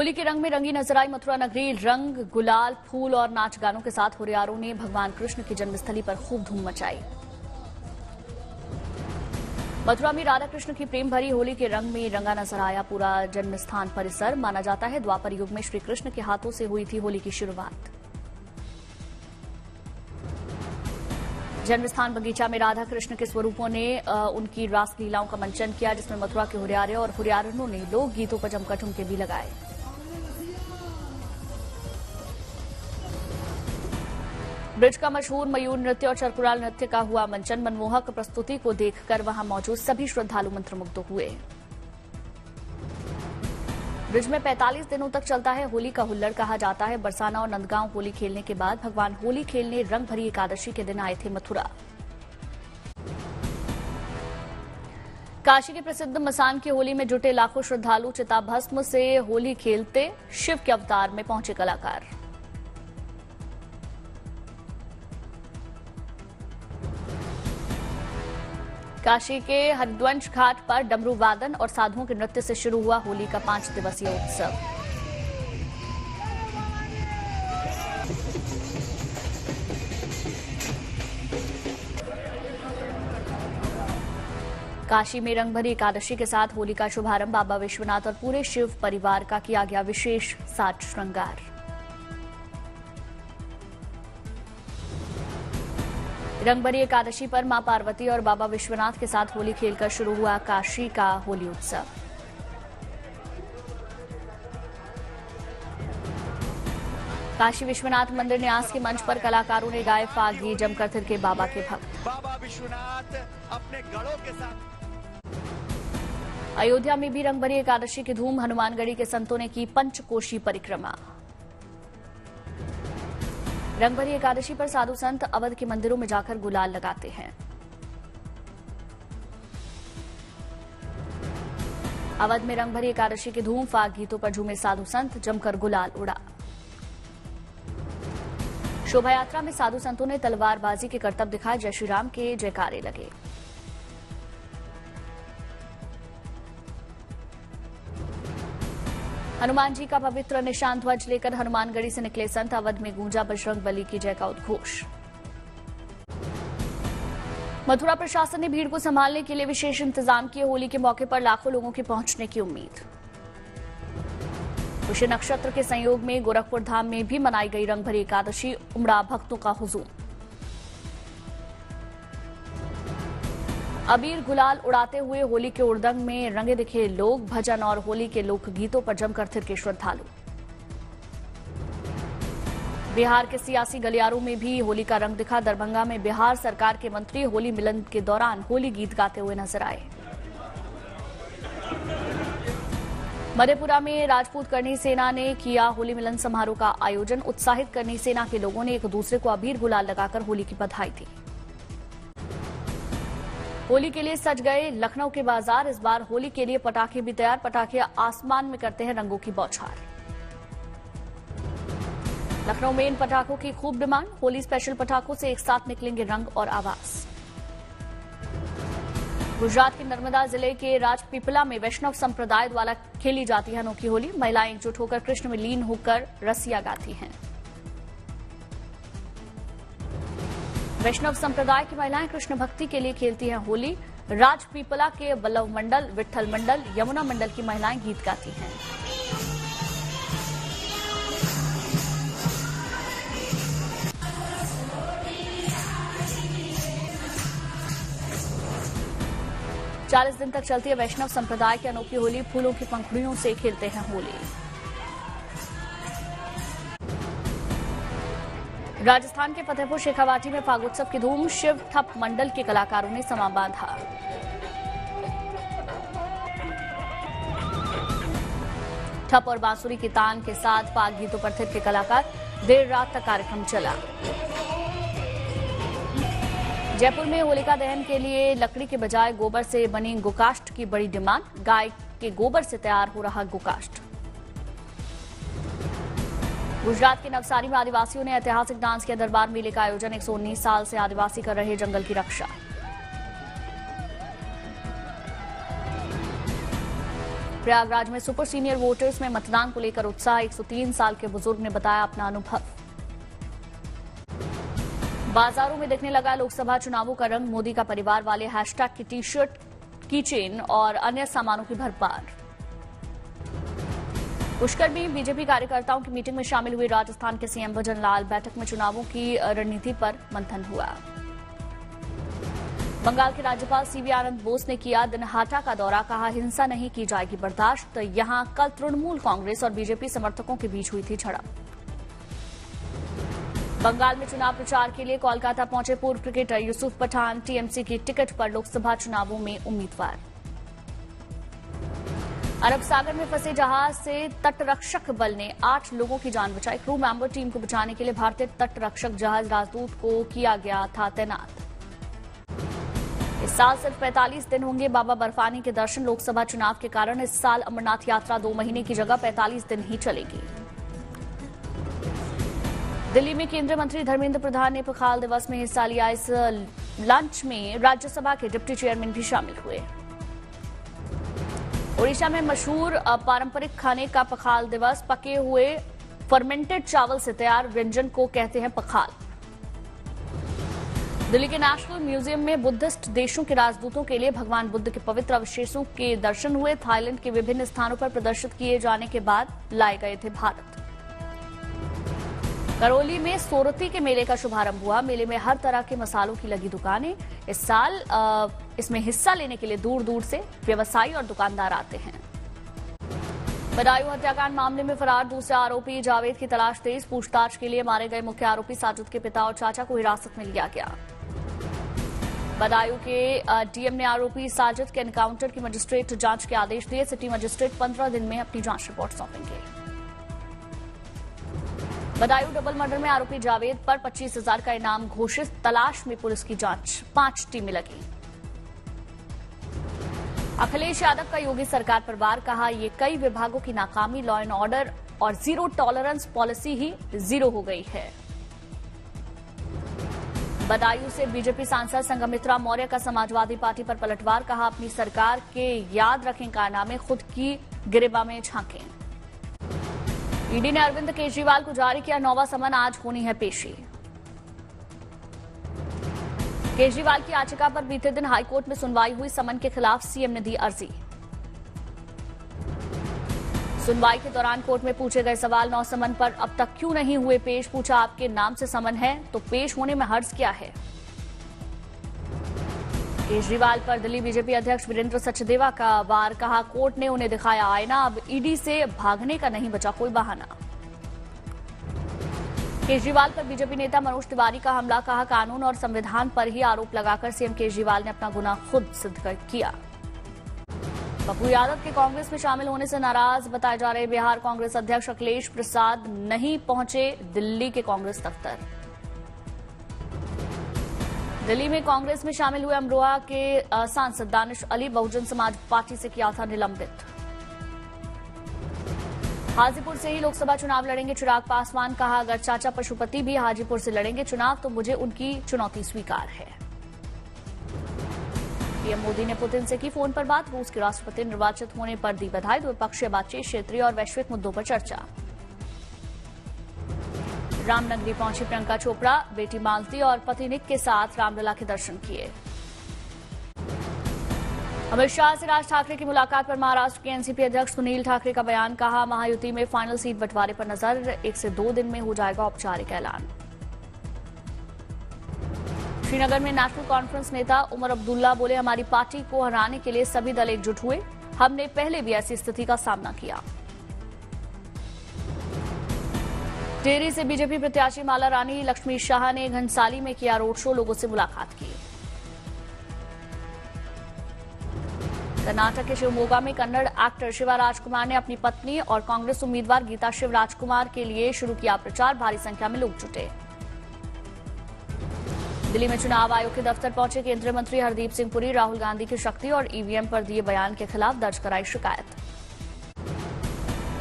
होली के रंग में रंगी नजर आई मथुरा नगरी। रंग, गुलाल, फूल और नाच गानों के साथ हुरियारों ने भगवान कृष्ण की जन्मस्थली पर खूब धूम मचाई। मथुरा में राधा कृष्ण की प्रेम भरी होली के रंग में रंगा नजर आया पूरा जन्मस्थान परिसर। माना जाता है द्वापर युग में श्री कृष्ण के हाथों से हुई थी होली की शुरुआत। जन्मस्थान बगीचा में राधा कृष्ण के स्वरूपों ने उनकी रास लीलाओं का मंचन किया, जिसमें मथुरा के हुरियारे और हुरियारनों ने लोक गीतों पर जमकर ठुमके भी लगाए। ब्रिज का मशहूर मयूर नृत्य और चरकुराल नृत्य का हुआ मंचन। मनमोहक प्रस्तुति को देखकर वहां मौजूद सभी श्रद्धालु मंत्रमुग्ध हुए। ब्रिज में 45 दिनों तक चलता है होली का हुल्लड़। कहा जाता है बरसाना और नंदगांव होली खेलने के बाद भगवान होली खेलने रंग भरी एकादशी के दिन आए थे मथुरा। काशी के प्रसिद्ध मसान की होली में जुटे लाखों श्रद्धालु। चिताभस्म से होली खेलते शिव के अवतार में पहुंचे कलाकार। काशी के हरिद्वंश घाट पर डमरू वादन और साधुओं के नृत्य से शुरू हुआ होली का 5 दिवसीय उत्सव। काशी में रंगभरी एकादशी के साथ होली का शुभारंभ। बाबा विश्वनाथ और पूरे शिव परिवार का किया गया विशेष साज श्रृंगार। रंगभरी एकादशी पर मां पार्वती और बाबा विश्वनाथ के साथ होली खेलकर शुरू हुआ काशी का होली उत्सव। काशी विश्वनाथ मंदिर न्यास के मंच पर कलाकारों ने गाए फागी। जमकर थिरके बाबा के भक्त। बाबा विश्वनाथ अपने गढ़ों के साथ। अयोध्या में भी रंगभरी एकादशी की धूम। हनुमानगढ़ी के संतों ने की पंचकोशी परिक्रमा। रंगभरी एकादशी पर साधु संत अवध के मंदिरों में जाकर गुलाल लगाते हैं। अवध में रंगभरी एकादशी की धूम। फाग गीतों पर झूमे साधु संत। जमकर गुलाल उड़ा। शोभा यात्रा में साधु संतों ने तलवारबाजी के करतब दिखाए। जय श्री राम के जयकारे लगे। हनुमान जी का पवित्र निशान ध्वज लेकर हनुमानगढ़ी से निकले संत। अवध में गूंजा बजरंगबली की जय का उद्घोष। मथुरा प्रशासन ने भीड़ को संभालने के लिए विशेष इंतजाम किए। होली के मौके पर लाखों लोगों के पहुंचने की उम्मीद। पुष्य नक्षत्र के संयोग में गोरखपुर धाम में भी मनाई गई रंगभरी एकादशी। उमड़ा भक्तों का हुजूम। अबीर गुलाल उड़ाते हुए होली के उड़दंग में रंगे दिखे लोग। भजन और होली के लोकगीतों पर जमकर थिरके श्रद्धालु। बिहार के सियासी गलियारों में भी होली का रंग दिखा। दरभंगा में बिहार सरकार के मंत्री होली मिलन के दौरान होली गीत गाते हुए नजर आए। मधेपुरा में राजपूत करनी सेना ने किया होली मिलन समारोह का आयोजन। उत्साहित करनी सेना के लोगों ने एक दूसरे को अबीर गुलाल लगाकर होली की बधाई दी। होली के लिए सज गए लखनऊ के बाजार। इस बार होली के लिए पटाखे भी तैयार। पटाखे आसमान में करते हैं रंगों की बौछार। लखनऊ में इन पटाखों की खूब डिमांड। होली स्पेशल पटाखों से एक साथ निकलेंगे रंग और आवाज। गुजरात के नर्मदा जिले के राजपीपला में वैष्णव संप्रदाय द्वारा खेली जाती है अनोखी होली। महिलाएं एकजुट होकर कृष्ण में लीन होकर रसिया गाती हैं। वैष्णव संप्रदाय की महिलाएं कृष्ण भक्ति के लिए खेलती हैं होली। राजपीपला के बल्लभ मंडल, विट्ठल मंडल, यमुना मंडल की महिलाएं गीत गाती हैं। चालीस दिन तक चलती है वैष्णव संप्रदाय की अनोखी होली। फूलों की पंखुड़ियों से खेलते हैं होली। राजस्थान के फतेहपुर शेखावाटी में फागोत्सव की धूम। शिव ठप मंडल के कलाकारों ने समा बांधा। ठप और बांसुरी की तान के साथ फाग गीतों पर थिरके कलाकार। देर रात तक कार्यक्रम चला। जयपुर में होलिका दहन के लिए लकड़ी के बजाय गोबर से बनी गोकाष्ठ की बड़ी डिमांड। गाय के गोबर से तैयार हो रहा गोकाष्ठ। गुजरात के नवसारी में आदिवासियों ने ऐतिहासिक डांस किया। दरबार मेले का आयोजन। 119 साल से आदिवासी कर रहे जंगल की रक्षा। प्रयागराज में सुपर सीनियर वोटर्स में मतदान को लेकर उत्साह। 103 साल के बुजुर्ग ने बताया अपना अनुभव। बाजारों में दिखने लगा लोकसभा चुनावों का रंग। मोदी का परिवार वाले हैशटैग की टी शर्ट, की चेन और अन्य सामानों की भरमार। पुष्कर में बीजेपी कार्यकर्ताओं की मीटिंग में शामिल हुए राजस्थान के सीएम भजन लाल। बैठक में चुनावों की रणनीति पर मंथन हुआ। बंगाल के राज्यपाल सीवी आनंद बोस ने किया दिनहाटा का दौरा। कहा हिंसा नहीं की जाएगी बर्दाश्त। यहां कल तृणमूल कांग्रेस और बीजेपी समर्थकों के बीच हुई थी झड़प। बंगाल में चुनाव प्रचार के लिए कोलकाता पहुंचे पूर्व क्रिकेटर यूसुफ पठान। टीएमसी की टिकट पर लोकसभा चुनावों में उम्मीदवार। अरब सागर में फंसे जहाज से तटरक्षक बल ने 8 लोगों की जान बचाई। क्रू मेंबर टीम को बचाने के लिए भारतीय तटरक्षक जहाज राजदूत को किया गया था तैनात। इस साल सिर्फ 45 दिन होंगे बाबा बर्फानी के दर्शन। लोकसभा चुनाव के कारण इस साल अमरनाथ यात्रा 2 महीने की जगह 45 दिन ही चलेगी। दिल्ली में केंद्रीय मंत्री धर्मेंद्र प्रधान ने पखाल दिवस में हिस्सा लिया। इस लंच में राज्यसभा के डिप्टी चेयरमैन भी शामिल हुए। ओडिशा में मशहूर पारंपरिक खाने का पखाल दिवस। पके हुए फर्मेंटेड चावल से तैयार व्यंजन को कहते हैं पखाल। दिल्ली के नेशनल म्यूजियम में बुद्धिस्ट देशों के राजदूतों के लिए भगवान बुद्ध के पवित्र अवशेषों के दर्शन हुए। थाईलैंड के विभिन्न स्थानों पर प्रदर्शित किए जाने के बाद लाए गए थे भारत। करौली में सोरती के मेले का शुभारंभ हुआ। मेले में हर तरह के मसालों की लगी दुकानें। इस साल इसमें हिस्सा लेने के लिए दूर दूर से व्यवसायी और दुकानदार आते हैं। बदायूं हत्याकांड मामले में फरार दूसरे आरोपी जावेद की तलाश तेज। पूछताछ के लिए मारे गए मुख्य आरोपी साजिद के पिता और चाचा को हिरासत में लिया गया। बदायूं के डीएम ने आरोपी साजिद के एनकाउंटर की मजिस्ट्रेट जांच के आदेश दिए। सिटी मजिस्ट्रेट 15 दिन में अपनी जांच रिपोर्ट सौंपेंगे। बदायूं डबल मर्डर में आरोपी जावेद पर 25,000 का इनाम घोषित। तलाश में पुलिस की जांच। 5 टीमें लगी। अखिलेश यादव का योगी सरकार पर वार। कहा ये कई विभागों की नाकामी, लॉ एंड ऑर्डर और जीरो टॉलरेंस पॉलिसी ही जीरो हो गई है। बदायूं से बीजेपी सांसद संघमित्रा मौर्य का समाजवादी पार्टी पर पलटवार। कहा अपनी सरकार के याद रखें कारनामे, खुद की गिरेबा में झांकें। ईडी ने अरविंद केजरीवाल को जारी किया 9वां समन। आज होनी है पेशी। केजरीवाल की याचिका पर बीते दिन हाईकोर्ट में सुनवाई हुई। समन के खिलाफ सीएम ने दी अर्जी। सुनवाई के दौरान कोर्ट में पूछे गए सवाल। 9 समन पर अब तक क्यों नहीं हुए पेश। पूछा आपके नाम से समन है तो पेश होने में हर्ज क्या है। केजरीवाल पर दिल्ली बीजेपी अध्यक्ष वीरेंद्र सचदेवा का वार। कहा कोर्ट ने उन्हें दिखाया आईना। अब ईडी से भागने का नहीं बचा कोई बहाना। केजरीवाल पर बीजेपी नेता मनोज तिवारी का हमला। कहा कानून और संविधान पर ही आरोप लगाकर सीएम केजरीवाल ने अपना गुनाह खुद सिद्ध किया। पप्पू यादव के कांग्रेस में शामिल होने से नाराज बताए जा रहे बिहार कांग्रेस अध्यक्ष अखिलेश प्रसाद नहीं पहुंचे दिल्ली के कांग्रेस दफ्तर। दिल्ली में कांग्रेस में शामिल हुए अमरोहा के सांसद दानिश अली बहुजन समाज पार्टी से किया था निलंबित। हाजीपुर से ही लोकसभा चुनाव लड़ेंगे चिराग पासवान। कहा अगर चाचा पशुपति भी हाजीपुर से लड़ेंगे चुनाव तो मुझे उनकी चुनौती स्वीकार है। पीएम मोदी ने पुतिन से की फोन पर बात। रूस के राष्ट्रपति निर्वाचित होने पर दी बधाई। द्विपक्षीय बातचीत, क्षेत्रीय और वैश्विक मुद्दों पर चर्चा। रामनगरी पहुंची प्रियंका चोपड़ा। बेटी मालती और पति निक के साथ रामलला के दर्शन किए। अमित शाह से राज ठाकरे की मुलाकात पर महाराष्ट्र के एनसीपी अध्यक्ष सुनील ठाकरे का बयान। कहा महायुति में फाइनल सीट बंटवारे पर नजर। 1 से 2 दिन में हो जाएगा औपचारिक ऐलान। श्रीनगर में नेशनल कॉन्फ्रेंस नेता उमर अब्दुल्ला बोले हमारी पार्टी को हराने के लिए सभी दल एकजुट हुए। हमने पहले भी ऐसी स्थिति का सामना किया। टेहरी से बीजेपी प्रत्याशी माला रानी लक्ष्मी शाह ने घनसाली में किया रोड शो। लोगों से मुलाकात की। कर्नाटक के शिवमोगा में कन्नड़ एक्टर शिवा राजकुमार ने अपनी पत्नी और कांग्रेस उम्मीदवार गीता शिव राजकुमार के लिए शुरू किया प्रचार। भारी संख्या में लोग जुटे। दिल्ली में चुनाव आयोग के दफ्तर पहुंचे केंद्रीय मंत्री हरदीप सिंह पुरी। राहुल गांधी की शक्ति और ईवीएम पर दिए बयान के खिलाफ दर्ज कराई शिकायत।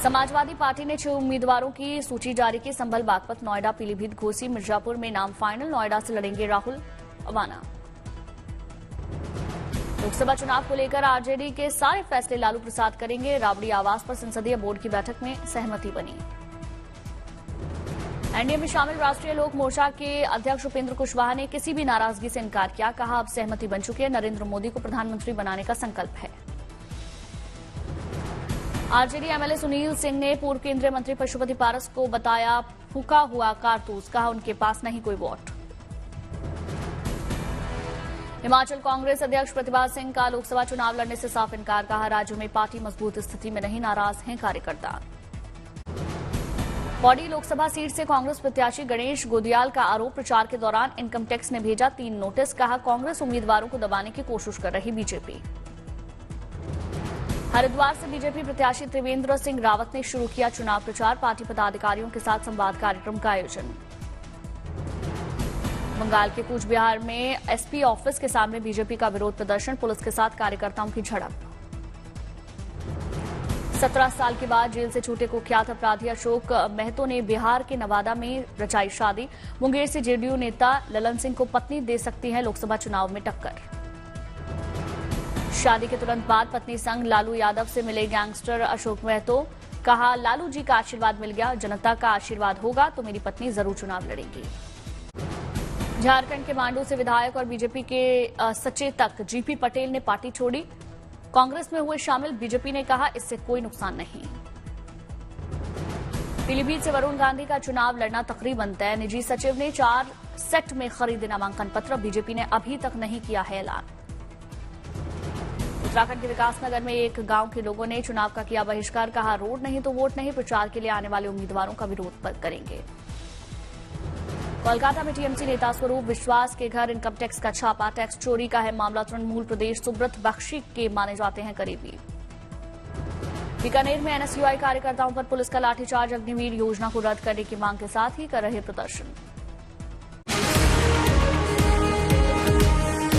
समाजवादी पार्टी ने 6 उम्मीदवारों की सूची जारी की। संभल, बागपत, नोएडा, पीलीभीत, घोसी, मिर्जापुर में नाम फाइनल। नोएडा से लड़ेंगे राहुल अवाना। लोकसभा चुनाव को लेकर आरजेडी के सारे फैसले लालू प्रसाद करेंगे। राबड़ी आवास पर संसदीय बोर्ड की बैठक में सहमति बनी। एनडीए में शामिल राष्ट्रीय लोक मोर्चा के अध्यक्ष उपेंद्र कुशवाहा ने किसी भी नाराजगी से इनकार किया। कहा, अब सहमति बन चुकी है, नरेंद्र मोदी को प्रधानमंत्री बनाने का संकल्प है। आरजेडी एमएलए सुनील सिंह ने पूर्व केंद्रीय मंत्री पशुपति पारस को बताया फूका हुआ कारतूस। कहा, उनके पास नहीं कोई वोट। हिमाचल कांग्रेस अध्यक्ष प्रतिभा सिंह का लोकसभा चुनाव लड़ने से साफ इनकार। कहा, राज्य में पार्टी मजबूत स्थिति में नहीं, नाराज हैं कार्यकर्ता। पौड़ी लोकसभा सीट से कांग्रेस प्रत्याशी गणेश गोदियाल का आरोप, प्रचार के दौरान इनकम टैक्स ने भेजा 3 नोटिस। कहा, कांग्रेस उम्मीदवारों को दबाने की कोशिश कर रही बीजेपी। हरिद्वार से बीजेपी प्रत्याशी त्रिवेंद्र सिंह रावत ने शुरू किया चुनाव प्रचार। पार्टी पदाधिकारियों के साथ संवाद कार्यक्रम का आयोजन। बंगाल के कूच बिहार में एसपी ऑफिस के सामने बीजेपी का विरोध प्रदर्शन, पुलिस के साथ कार्यकर्ताओं की झड़प। 17 साल के बाद जेल से छूटे कुख्यात अपराधी अशोक महतो ने बिहार के नवादा में रचाई शादी। मुंगेर से जेडीयू नेता ललन सिंह को पत्नी दे सकती है लोकसभा चुनाव में टक्कर। शादी के तुरंत बाद पत्नी संग लालू यादव से मिले गैंगस्टर अशोक महतो। कहा, लालू जी का आशीर्वाद मिल गया, जनता का आशीर्वाद होगा तो मेरी पत्नी जरूर चुनाव लड़ेगी। झारखंड के मांडू से विधायक और बीजेपी के सचेतक जीपी पटेल ने पार्टी छोड़ी। कांग्रेस में हुए शामिल, बीजेपी ने कहा इससे कोई नुकसान नहीं। पीलीभीत से वरुण गांधी का चुनाव लड़ना तकरीबन तय। निजी सचिव ने 4 सेट में खरीदे नामांकन पत्र, बीजेपी ने अभी तक नहीं किया है ऐलान। उत्तराखंड के विकासनगर में एक गांव के लोगों ने चुनाव का किया बहिष्कार। कहा, रोड नहीं तो वोट नहीं, प्रचार के लिए आने वाले उम्मीदवारों का विरोध करेंगे। कोलकाता में टीएमसी नेता स्वरूप विश्वास के घर इनकम टैक्स का छापा। टैक्स चोरी का है मामला। तृणमूल प्रदेश सुब्रत बख्शी के माने जाते हैं करीबी। बीकानेर में एनएसयूआई कार्यकर्ताओं पर पुलिस का लाठीचार्ज। अग्निवीर योजना को रद्द करने की मांग के साथ ही कर रहे प्रदर्शन।